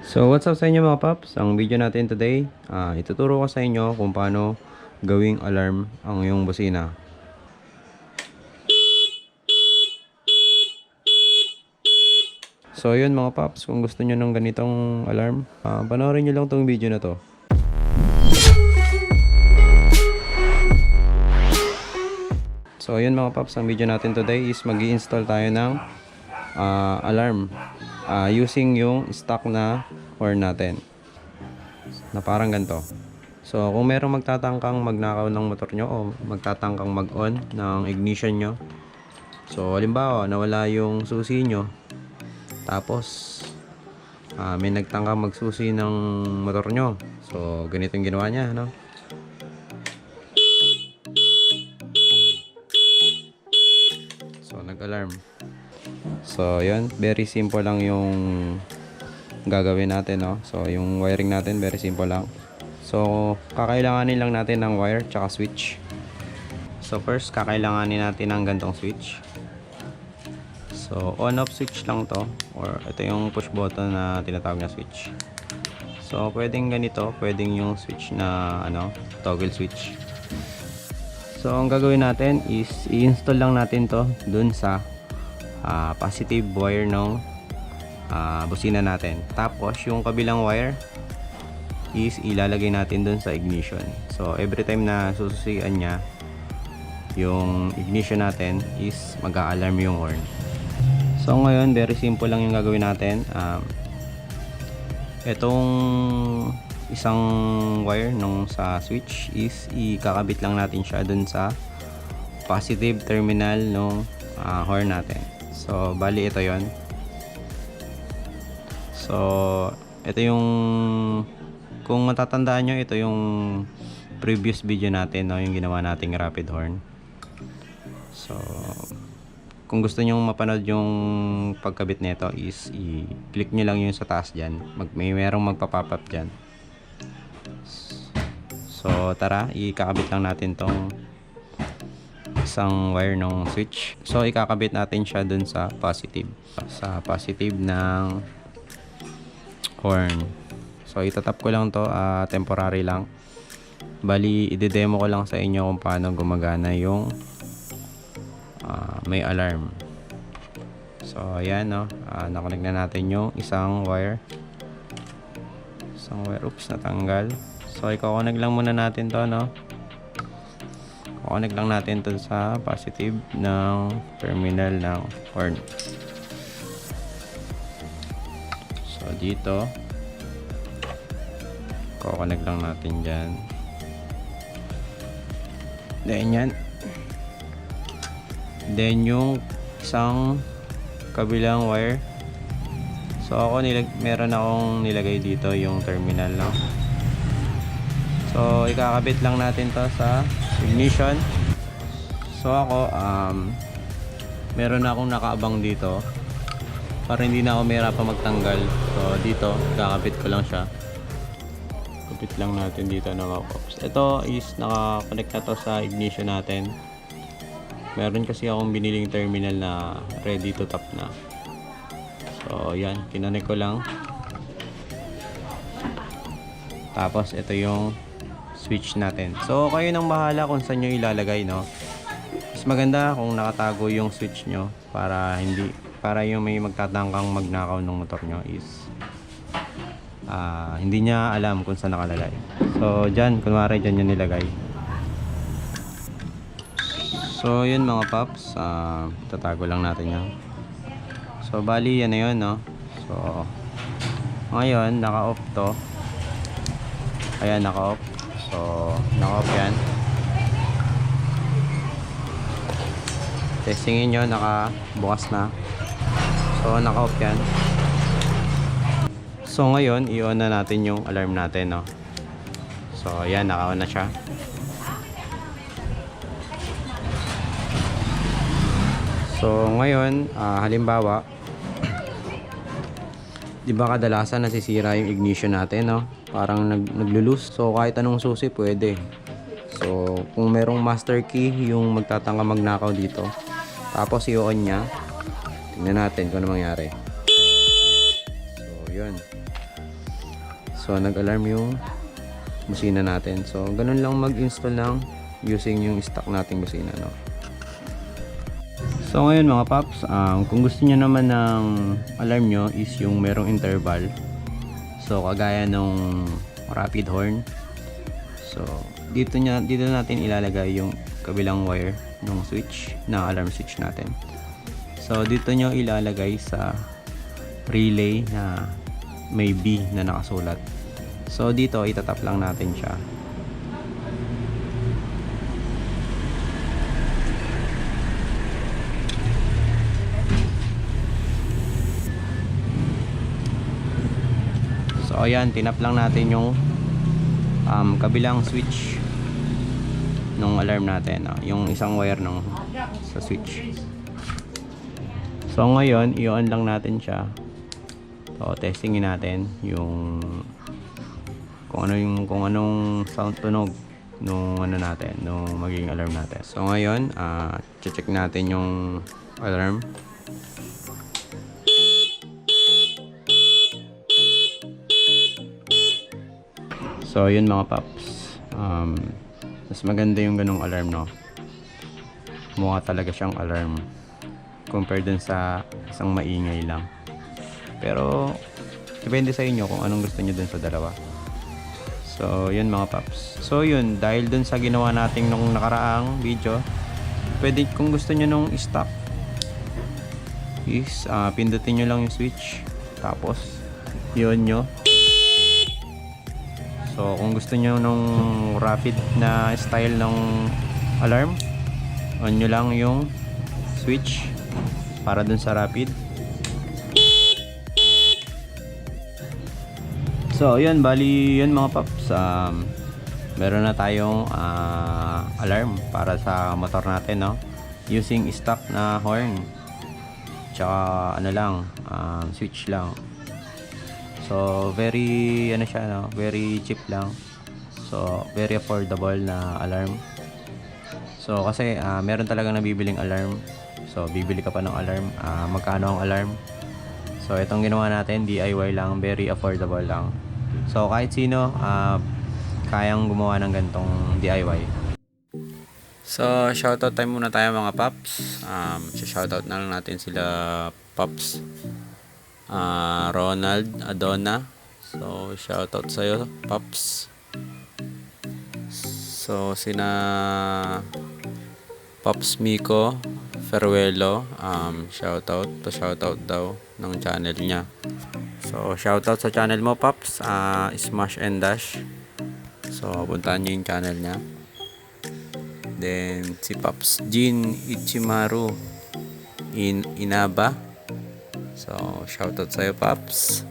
So what's up sa inyo mga paps? Ang video natin today, ituturo ko sa inyo kung paano gawing alarm ang iyong busina. So yun mga paps, kung gusto nyo ng ganitong alarm, panoorin nyo lang tong video na to. So yun mga paps, ang video natin today is mag-i-install tayo ng alarm using yung stock na horn natin na parang ganito. So kung merong magtatangkang magnakaw ng motor nyo o magtatangkang mag-on ng ignition nyo, so halimbawa nawala yung susi nyo, tapos may nagtangkang magsusi ng motor nyo, so ganito yung ginawa nya, no? So nag-alarm. So yun, very simple lang yung gagawin natin, no? So yung wiring natin very simple lang. So kakailanganin lang natin ng wire tsaka switch. So first kakailanganin natin ng gantong switch. So on off switch lang to, or ito yung push button na tinatawag na switch. So pwedeng ganito, pwedeng yung switch na toggle switch. So ang gagawin natin is i-install lang natin to dun sa positive wire ng busina natin. Tapos yung kabilang wire is ilalagay natin dun sa ignition. So every time na sususian niya yung ignition natin is mag-a-alarm yung horn. So ngayon very simple lang yung gagawin natin. Itong isang wire nung sa switch is ikakabit lang natin siya dun sa positive terminal nung horn natin. So bali ito yon. So ito yung, kung matatandaan nyo, ito yung previous video natin, no, yung ginawa nating rapid horn. So kung gusto nyo mapanood yung pagkabit nito is i-click nyo lang yung sa taas dyan. Merong magpa-pop up dyan. So tara, ikakabit lang natin tong isang wire ng switch. So ikakabit natin siya dun sa positive ng horn. So itatap ko lang to, temporary lang. Bali i-demo ko lang sa inyo kung paano gumagana yung may alarm. So ayan, no, nakonect na natin yung isang wire. Oops, natanggal. So i-connect lang muna natin to, no. Connect lang natin to sa positive ng terminal ng horn. So dito connect lang natin dyan. Then yung isang kabilang wire, so ako meron akong nilagay dito yung terminal, no? So ikakabit lang natin to sa ignition. So ako meron na akong nakaabang dito para hindi na ako mahirapan magtanggal. So dito kakabit ko lang siya. Kapit lang natin dito ng pops. Ito is naka-connect na to sa ignition natin. Meron kasi akong biniling terminal na ready to tap na. So yan, kinonect ko lang. Tapos ito yung switch natin. So kayo nang bahala kung saan nyo ilalagay, no. Mas maganda kung nakatago yung switch nyo para yung may magtatangkang magnakaw ng motor nyo is hindi niya alam kung saan nakalagay. So dyan, kunwari dyan yung nilagay. So yun mga paps, tatago lang natin yan. So bali yan na yun, no. So ngayon naka-off to. Ayan, naka-off. So naka-off yan. Testingin nyo, naka-bukas na. So naka-off yan. So ngayon i-on na natin yung alarm natin, no. So ayan, naka-on na siya. So ngayon halimbawa, di ba kadalasan nasisira yung ignition natin, no? Parang naglo-loose. So kahit anong susi pwede. So kung merong master key yung magtatangka magnakaw dito, tapos i-on nya, tingnan natin kung ano mangyari. So yun, So nag-alarm yung busina natin. So ganun lang mag-install ng using yung stock nating busina, no. So ngayon mga paps, kung gusto niyo naman ng alarm nyo is yung merong interval. So kagaya nung rapid horn. So dito natin ilalagay yung kabilang wire ng switch na alarm switch natin. So dito nyo ilalagay sa relay na may B na nakasulat. So dito itatap lang natin siya. So ayan, tinap lang natin yung kabilang switch nung alarm natin, yung isang wire nung sa switch. So ngayon, i-on lang natin siya. So testingin natin yung kung anong sound tunog nung natin, nung magiging alarm natin. So ngayon, check natin yung alarm. So yun mga paps, mas maganda yung ganong alarm, no. Mukha talaga siyang alarm compared dun sa isang maingay lang. Pero depende sa inyo kung anong gusto nyo dun sa dalawa. So yun mga paps. So yun, dahil dun sa ginawa natin nung nakaraang video, pwede kung gusto nyo nung stock is pindutin nyo lang yung switch, tapos yun nyo. So kung gusto nyo nung rapid na style ng alarm, on nyo lang yung switch para dun sa rapid. So yun, bali yun mga paps, meron na tayong alarm para sa motor natin, no, using stock na horn tsaka switch lang. So very siya, no, very cheap lang. So very affordable na alarm. So kasi meron talagang nabibiling alarm. So bibili ka pa ng alarm, magkano ang alarm? So itong ginawa natin, DIY lang, very affordable lang. So kahit sino kayang gumawa ng gantong DIY. So shoutout time muna tayo mga paps. Shoutout na lang natin sila paps Ronald Adona. So shoutout sa'yo paps. So sina Paps Miko Ferwelo, shoutout daw ng channel niya. So shoutout sa channel mo paps, Smash and Dash. So puntahan niyo yung channel niya. Then si Paps Jin Ichimaru Inaba. So shoutout sa'yo paps.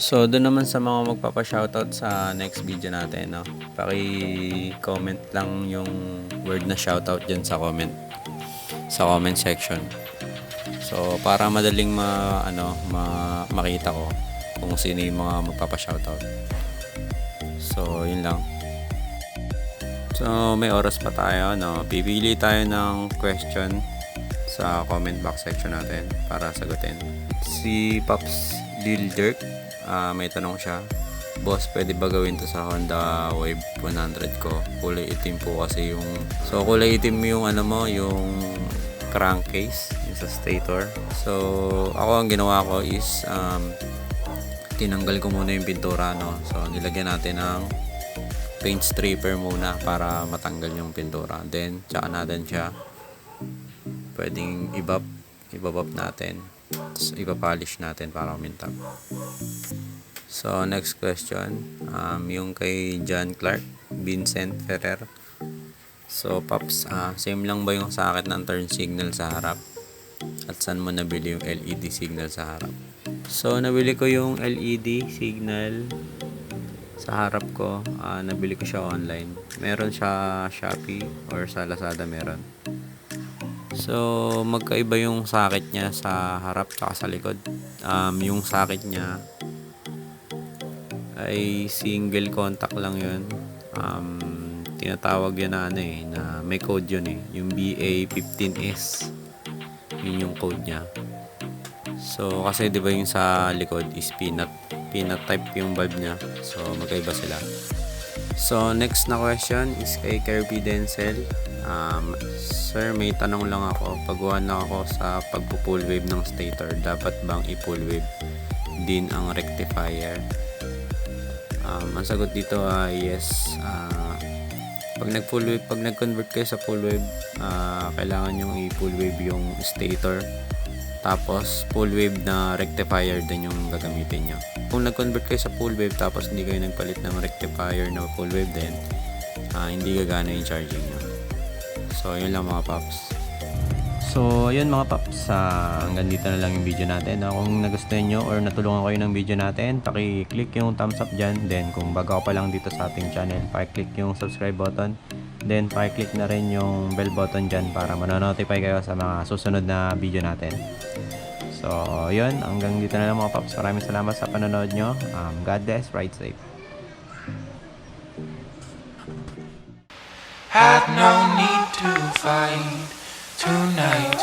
So doon naman sa mga magpapa-shoutout sa next video natin, no, paki-comment lang yung word na shoutout dyan sa comment section. So para madaling makita ko kung sino yung mga magpapa-shoutout. So yun lang. So may oras pa tayo, no. Pipili tayo ng question sa comment box section natin para sagutin. Si Pops Lil Dirk, may tanong siya, boss, pwede ba gawin to sa Honda Wave 100 ko? Kulay itim po kasi yung, so kulay itim yung yung crankcase, yung sa stator. So ako ang ginawa ko is tinanggal ko muna yung pintura, no. So nilagyan natin ng paint stripper muna para matanggal yung pintura. Then tsaka natin siya pwedeng ibabab natin, tapos ipapolish natin para umintab. So next question, yung kay John Clark Vincent Ferrer. So Pops, same lang ba yung sa akin ng turn signal sa harap? At saan mo nabili yung LED signal sa harap? So nabili ko yung LED signal sa harap ko, nabili ko siya online. Meron siya Shopee or sa Lazada meron. So magkaiba yung socket niya sa harap at sa likod. Yung socket niya ay single contact lang yun. Tinatawag yun na may code yun, yung BA15S. Yun yung code niya. So, kasi di ba yung sa likod is peanut type yung bulb niya. So, magkaiba sila. So, next na question is kay Kirby Denzel. Sir, may tanong lang ako. Pagawa na ako sa pagpo-full wave ng stator. Dapat bang i-full wave din ang rectifier? Ang sagot dito ay yes. Pag nag-convert kayo sa full wave, kailangan yung i-full wave yung stator. Tapos, full wave na rectifier din yung gagamitin nyo. Kung nag-convert kayo sa full wave tapos hindi kayo nagpalit ng rectifier na full wave din, hindi gagana yung charging nyo. So, yun lang mga paps. So, yun mga paps. Hanggang dito na lang yung video natin. Kung nagustuhan nyo or natulungan kayo ng video natin, paki-click yung thumbs up dyan. Then, kung bago ka pa lang dito sa ating channel, paki-click yung subscribe button. Then, paki-click na rin yung bell button dyan para manonotify kayo sa mga susunod na video natin. So, yun. Hanggang dito na lang mga paps. Maraming salamat sa panonood nyo. God bless. Ride safe. Had no need to fight tonight.